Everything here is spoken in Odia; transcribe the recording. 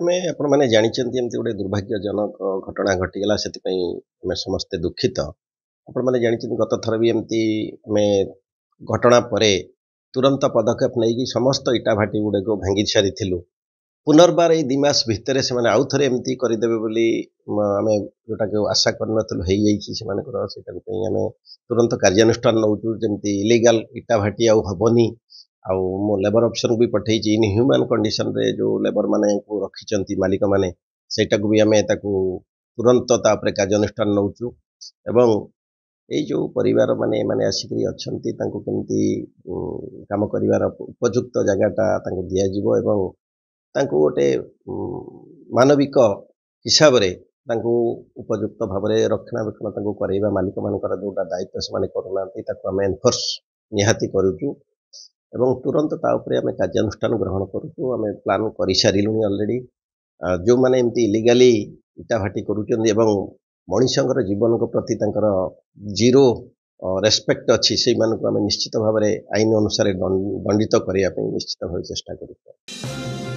ଆମେ ଆପଣ ମାନେ ଜାଣିଛନ୍ତି ଏମିତି ଗୋଟେ ଦୁର୍ଭାଗ୍ୟଜନକ ଘଟଣା ଘଟିଗଲା ସେଥିପାଇଁ ଆମେ ସମସ୍ତେ ଦୁଃଖିତ। ଆପଣ ମାନେ ଜାଣିଛନ୍ତି ଗତ ଥର ବି ଏମିତି ଆମେ ଘଟଣା ପରେ ତୁରନ୍ତ ପଦକ୍ଷେପ ନେଇକି ସମସ୍ତ ଇଟାଭାଟି ଗୁଡିକୁ ଭାଙ୍ଗି ସାରିଥିଲୁ। ପୁନର୍ବାର ଏଇ 2 ମାସ ଭିତରେ ସେମାନେ ଆଉ ଥରେ ଏମିତି କରିଦେବେ ବୋଲି ଆମେ ଯୋଉଟାକୁ ଆଶା କରିନଥିଲୁ ହେଇଯାଇଛି ସେମାନଙ୍କର ସେଇଟା ପାଇଁ ଆମେ ତୁରନ୍ତ କାର୍ଯ୍ୟାନୁଷ୍ଠାନ ନେଉଛୁ ଯେମିତି ଇଲିଗାଲ ଇଟାଭାଟି ଆଉ ହବନି। ଆଉ ମୁଁ ଲେବର ଅଫିସରକୁ ବି ପଠେଇଛି ଇନହ୍ୟୁମାନ କଣ୍ଡିସନରେ ଯୋଉ ଲେବର ମାନଙ୍କୁ ରଖିଛନ୍ତି ମାଲିକ ମାନେ ସେଇଟାକୁ ବି ଆମେ ତାକୁ ତୁରନ୍ତ ତା ଉପରେ କାର୍ଯ୍ୟାନୁଷ୍ଠାନ ନେଉଛୁ ଏବଂ ଏଇ ଯୋଉ ପରିବାର ମାନେ ଆସିକରି ଅଛନ୍ତି ତାଙ୍କୁ କେମିତି କାମ କରିବାର ଉପଯୁକ୍ତ ଜାଗାଟା ତାଙ୍କୁ ଦିଆଯିବ ଏବଂ ତାଙ୍କୁ ଗୋଟେ ମାନବିକ ହିସାବରେ ତାଙ୍କୁ ଉପଯୁକ୍ତ ଭାବରେ ରକ୍ଷଣାବେକ୍ଷଣ ତାଙ୍କୁ କରାଇବା ମାଲିକମାନଙ୍କର ଯୋଉଟା ଦାୟିତ୍ୱ ସେମାନେ କରୁନାହାନ୍ତି ତାକୁ ଆମେ ଏନଫୋର୍ସ ନିହାତି କରୁଛୁ ଏବଂ ତୁରନ୍ତ ତା ଉପରେ ଆମେ କାର୍ଯ୍ୟାନୁଷ୍ଠାନ ଗ୍ରହଣ କରୁଛୁ। ଆମେ ପ୍ଲାନ୍ କରିସାରିଲୁଣି ଅଲରେଡି। ଯେଉଁମାନେ ଏମିତି ଇଲିଗାଲି ଇଟାଭାଟି କରୁଛନ୍ତି ଏବଂ ମଣିଷଙ୍କର ଜୀବନଙ୍କ ପ୍ରତି ତାଙ୍କର ଜିରୋ ରେସ୍ପେକ୍ଟ ଅଛି ସେଇମାନଙ୍କୁ ଆମେ ନିଶ୍ଚିତ ଭାବରେ ଆଇନ ଅନୁସାରେ ଦଣ୍ଡିତ କରିବା ପାଇଁ ନିଶ୍ଚିତ ଭାବେ ଚେଷ୍ଟା କରୁଛୁ।